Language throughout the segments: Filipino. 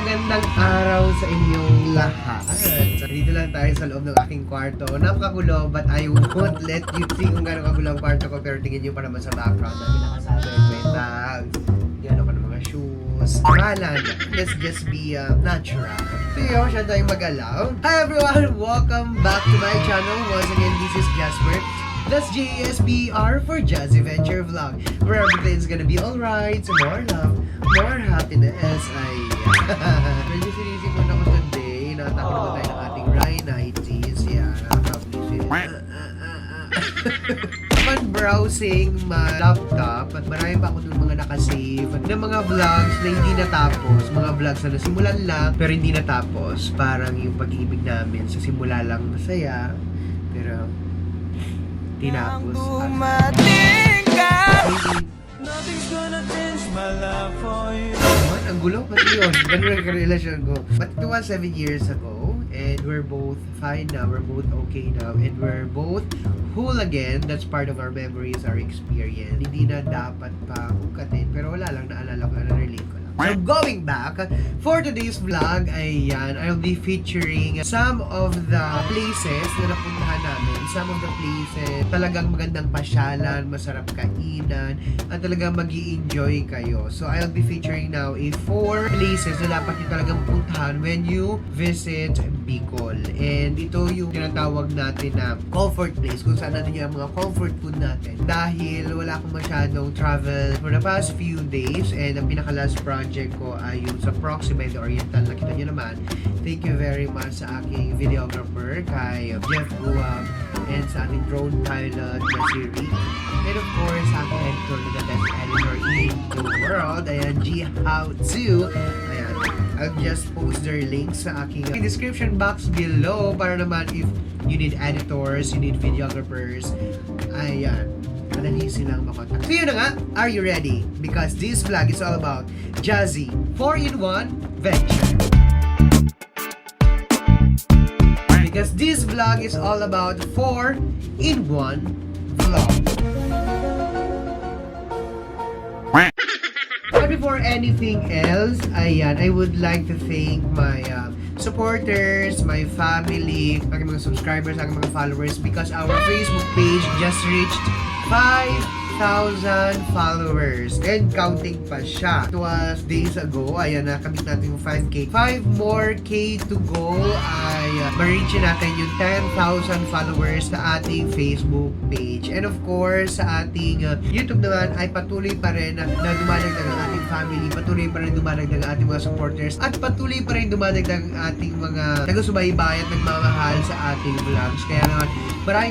magandang araw sa inyong lahat. Dito lang tayo sa loob ng aking kwarto. Napakagulo, but I won't let you see kung gano'ng kagulo ang kwarto ko. Pero tingin nyo pa naman sa background namin nakasabi may bags. Gano'n ka ng mga shoes. Malan, let's just be natural. So yun, siya tayong mag-alaw. Hi everyone! Welcome back to my channel. Once again, this is Jasper. That's JSBR for Jazzyventure Vlog, where everything's gonna be alright. So more love, more happiness. Medyo sinisipon ako today. Nakatako naman tayo ng ating rhinitis. Yeah, nakakablis. Upon browsing my laptop, at marami pa ako dun mga nakasave ng mga vlogs na hindi natapos. Mga vlogs na nasimulan lang, pero hindi natapos. Parang yung pag-ibig namin sa simula lang masaya, pero tinapos. Nothing's gonna change my love for you. Man, ang gulo, pati yun. Ganun ang karelasyon ko. But it was 7 years ago, and we're both fine now, we're both okay now, and we're both whole again. That's part of our memories, our experience. Hindi na dapat pa ukatin, pero wala lang, naalala ko, na-relate ko lang. So going back, for today's vlog, ayan, I'll be featuring some of the places na napuntahan namin. Some of the places, talagang magandang pasyalan, masarap kainan, at talagang mag-i-enjoy kayo. So I'll be featuring now 4 places na dapat nyo talagang puntahan when you visit Bicol. And ito yung tinatawag natin na comfort place, kung saan natin yung mga comfort food natin. Dahil wala akong masyadong travel for the past few days, and ang pinaka-last project ko ay yung sa Proxima the Oriental. Nakita nyo naman. Thank you very much sa aking videographer, kay Jeff Guam, and sa ating drone pilot na si Rick. And of course, sa aking editor na the best editor in the world. Ayan, G How To. Ayan, I'll just post their links sa aking description box below para naman if you need editors, you need videographers, ayan, madali silang makontak. So yun na nga, are you ready? Because this vlog is all about Jazzy 4-in-1 Venture. Because this vlog is all about 4-in-1 vlog. But before anything else, ayan, I would like to thank my supporters, my family, aking mga subscribers, aking mga followers, because our Facebook page just reached 5,000 followers and counting pa siya. It was days ago, ayan, nakamit natin yung 5K. 5 more K to go ay ma-reach natin yung 10,000 followers sa ating Facebook page. And of course, sa ating YouTube naman ay patuloy pa rin na dumadagdag ang ating family, patuloy pa rin dumadagdag ang ating mga supporters, at patuloy pa rin dumadagdag ang ating mga taga-subaybay at nagmamahal sa ating vlogs. Kaya naman,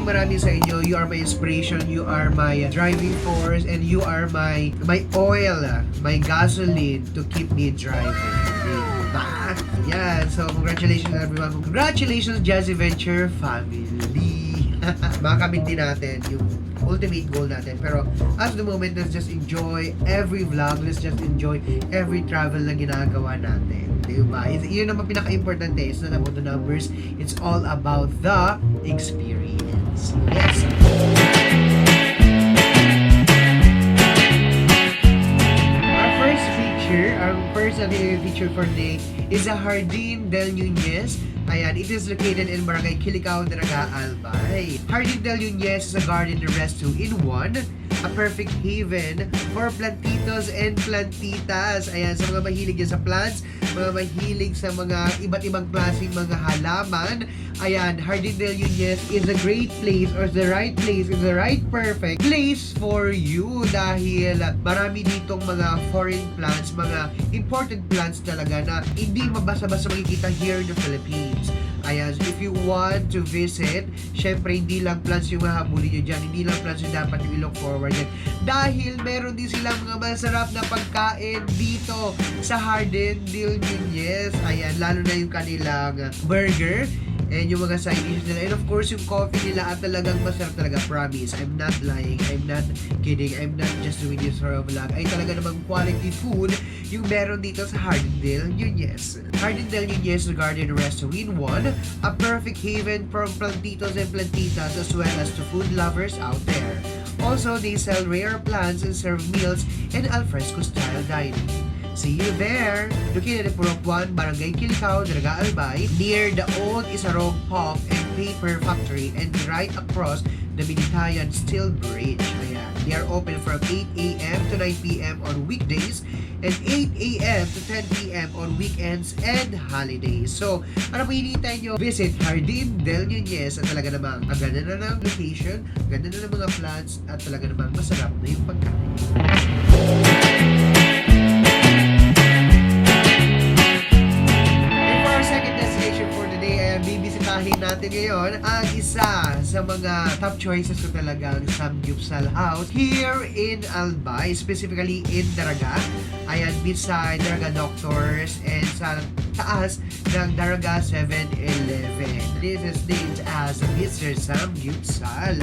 maraming sa inyo. You are my inspiration, you are my driving force, and you are my oil, my gasoline to keep me driving. Diba? Yeah, so congratulations everyone. Congratulations Jazzyventure family. Makamit din natin yung ultimate goal natin. Pero as the moment, let's just enjoy every vlog. Let's just enjoy every travel na ginagawa natin. Diba? Yun naman pinaka-importante. It's not about the numbers. It's all about the experience. Yes! Our first feature for today is a Jardin Del Nunez. Ayan, it is located in Barangay Kilicao, Daraga, Albay. Jardin Del Nunez is a garden and resto in one, a perfect haven for Plantitos and Plantitas. Ayan, sa mga mahilig yan sa plants, mga mahilig sa mga iba't ibang klaseng mga halaman. Ayan, Jardin Del Nunez is a great place, or the right place, is the right perfect place for you dahil marami ditong mga foreign plants, mga imported plants talaga na hindi mabasa-basa makikita here in the Philippines. Ayan, so if you want to visit, syempre hindi lang plants yung mahabulin nyo dyan, hindi lang plants yung dapat yung look forward dyan. Dahil meron din silang mga masarap na pagkain dito sa Jardin Del Nunez. Ayan, lalo na yung kanilang burger and yung mga side dishes nila. And of course, yung coffee nila at talagang masarap talaga. Promise. I'm not lying. I'm not kidding. I'm not just doing this for a vlog. Ay talaga namang quality food yung meron dito sa Jardin Del Nunez. Jardin Del Nunez is a garden resto in one, a perfect haven for Plantitos and Plantitas as well as to food lovers out there. Also, they sell rare plants and serve meals in alfresco style dining. See you there! Located at Pulp 1, Barangay Kilicao, Daraga, Albay, near the old Isarog Pulp and Paper Factory and right across the Binitayan Steel Bridge. Ayan. They are open from 8 a.m. to 9 p.m. on weekdays and 8 a.m. to 10 p.m. on weekends and holidays. So, ano po hinihintay nyo? Visit Jardin Del Nunez at talaga namang ang ganda na ng location, ganda na ng mga plants at talaga namang masarap na yung pagkain. Bibisitahin natin ngayon ang isa sa mga top choices ko talagang Samgyup House here in Albay, specifically in Daraga. Ayan, beside Daraga Doctors and sa taas ng Daraga 7-Eleven. This is named as Mr. Samgyup Sal.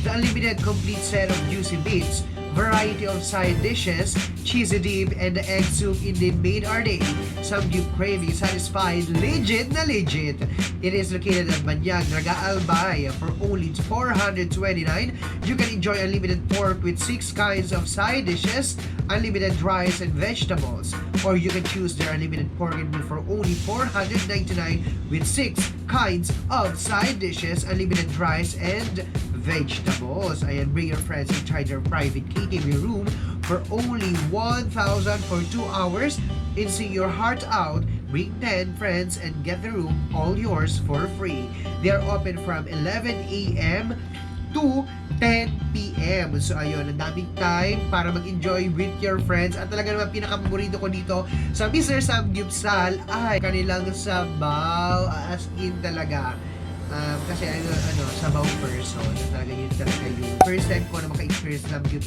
The unlimited complete set of juicy bits, variety of side dishes, cheesy dip, and the egg soup indeed made our day. Samgyup CRAVING SATISFIED LEGIT na legit. It is located at Bañag, Daraga, Albay. For only $429, you can enjoy unlimited pork with 6 kinds of side dishes, unlimited rice and vegetables. Or you can choose their unlimited pork and beef for only $499 with 6 kinds of side dishes, unlimited rice and vegetables. Ayan, bring your friends and try their private KTV room for only 1,000 for 2 hours and sing your heart out. Bring 10 friends and get the room all yours for free. They are open from 11 a.m. to 10 p.m. So ayun, ang daming time para mag-enjoy with your friends. At talaga naman pinaka-paborito ko dito sa Mr. Samgyup Sal ay kanilang sabaw, as in talaga. Kasi sabaw person, talaga yun talaga yung first time ko na maka-experience ng Samgyup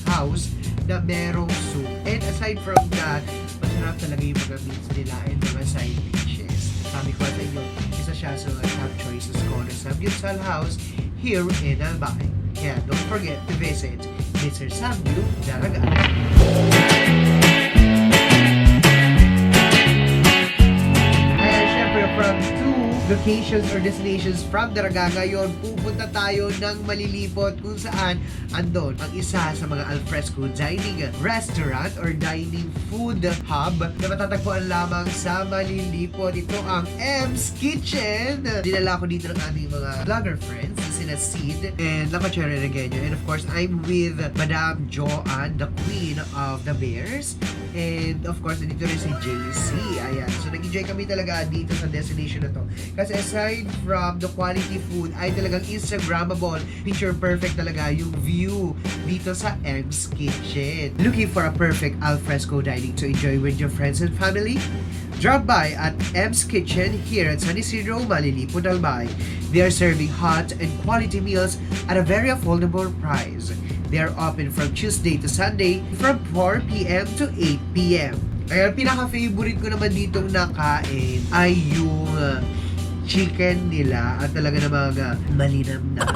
House na merong soup. And aside from that, masarap talaga yung mga meats nila and mga side dishes. Sabi ko sa inyo, isa siya sa top choices ko na Samgyup House here in Albay. Yeah, don't forget to visit Mr. Samgyup Daraga. Ayan, syempre from locations or destinations from Daraga, ngayon pupunta tayo ng Malilipot kung saan andon ang isa sa mga alfresco dining restaurant or dining food hub na matatagpuan lamang sa Malilipot. Ito ang M's Kitchen. Dinala ko dito ng aming mga vlogger friends, sina Sid and Lamachera Regenio, and of course I'm with Madam Joanne, the queen of the bears, and of course dito rin si JC. Ayan, so nag-enjoy kami talaga dito sa destination na to. Kasi aside from the quality food, ay talagang Instagrammable, picture perfect talaga yung view dito sa M's Kitchen. Looking for a perfect alfresco dining to enjoy with your friends and family? Drop by at M's Kitchen here at San Isidro, Malilipot, Albay. They are serving hot and quality meals at a very affordable price. They are open from Tuesday to Sunday from 4 p.m. to 8 p.m. Kaya pinaka-favorite ko naman ditong nakain ay yung chicken nila at talaga namang malinamnam.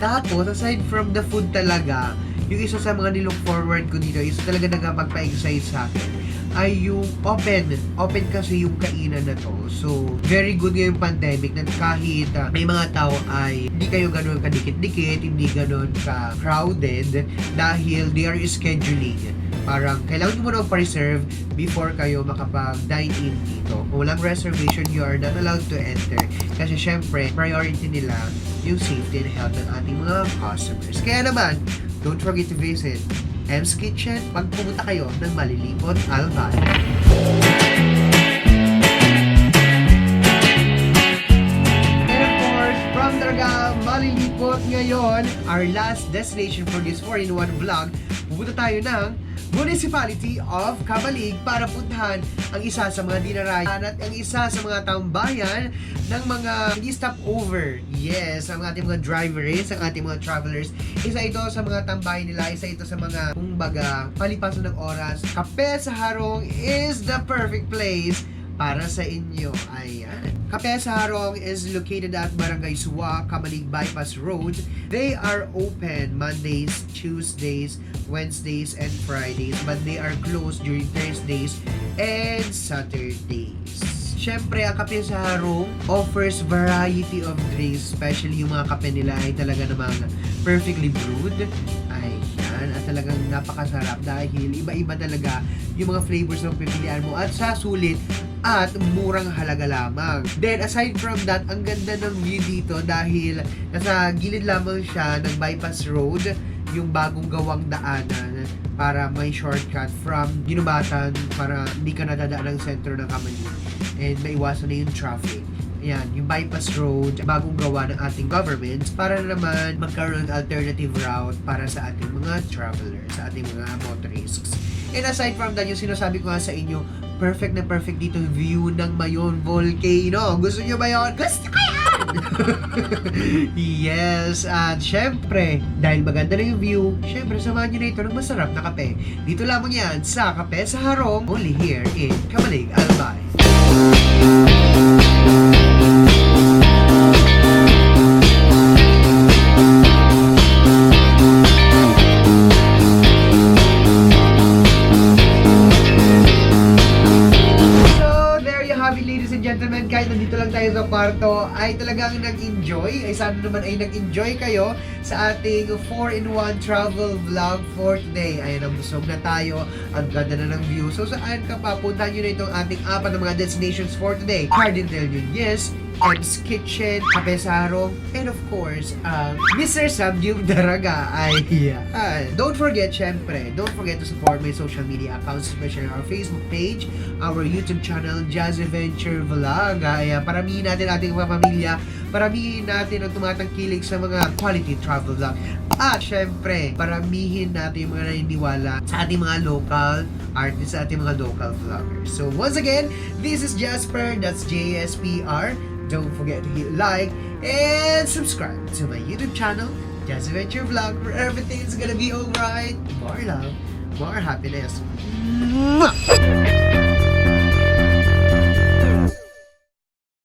Tapos, aside from the food talaga, yung isa sa mga nilook forward ko dito is talaga nagpagpa-excite sa akin ay yung open kasi yung kainan na to. So, very good ngayong pandemic na kahit may mga tao ay hindi kayo ganun kadikit-dikit, hindi ganun ka-crowded dahil they are scheduling. Parang kailangan mo na pa-reserve before kayo makapag-dine in dito. Kung walang reservation, you are not allowed to enter. Kasi syempre, priority nila yung safety and health ng ating mga customers. Kaya naman, don't forget to visit M's Kitchen pag pumunta kayo ng Malilipot, Albay. And of course, from Daraga, Malilipot ngayon, our last destination for this 4-in-1 vlog, pupunta tayo ng Municipality of Cabalig para puntahan ang isa sa mga dinarayan at ang isa sa mga tambayan ng mga hindi stopover. Yes, ang ating mga drivers, ang ating mga travelers. Isa ito sa mga tambayan nila, isa ito sa mga kumbaga palipasan ng oras. Kape sa Harong is the perfect place para sa inyo. Ayan. Kape sa Harong is located at Barangay Suwa, Cabalig Bypass Road. They are open Mondays, Tuesdays, Wednesdays, and Fridays, but they are closed during Thursdays and Saturdays. Siyempre, ang kape sa Harong offers variety of drinks, especially yung mga kape nila ay talaga namang perfectly brewed. Ayan, at talagang napakasarap dahil iba-iba talaga yung mga flavors na pipilian mo at sa sulit at murang halaga lamang. Then aside from that, ang ganda ng view dito dahil nasa gilid lamang siya ng bypass road, yung bagong gawang daanan para may shortcut from Ginubatan para hindi ka nadadaan ng sentro ng Kamali and maiwasan na yung traffic. Ayan, yung bypass road, bagong gawa ng ating government para naman magkaroon ng alternative route para sa ating mga travelers, sa ating mga motorists. And aside from that, yung sinasabi ko nga sa inyo, perfect na perfect dito yung view ng Mayon Volcano. Gusto nyo ba yun? Gusto ko yan! Yes, at syempre, dahil maganda na yung view, syempre samahan nyo na ito ng masarap na kape. Dito lamang yan sa Kape sa Harong, only here in Kamalig, Albay. Gentlemen, kahit nandito lang tayo sa kwarto, ay talagang nag-enjoy. Ay sana naman ay nag-enjoy kayo sa ating 4-in-1 travel vlog for today. Ayan, busog na tayo. Ang ganda na ng view. So saan ka pa? Puntahan nyo na itong ating 4 na mga destinations for today. Jardin Del Nunez, M's Kitchen, Kape sa Harong, and of course, Mr. Samgyup Daraga. Ayan. Don't forget to support my social media accounts, especially our Facebook page, our YouTube channel, Jazzyventure Vlog. Ayan, paramihin natin ating mga pamilya, paramihin natin ang tumatangkilik sa mga quality travel vlog. At syempre, paramihin natin yung mga naniniwala sa ating mga local artists, sa ating mga local vloggers. So once again, this is Jasper, that's JSPR. Don't forget to hit like and subscribe to my YouTube channel, Jazzyventure Vlog, where everything's gonna be alright. More love, more happiness. Mwah!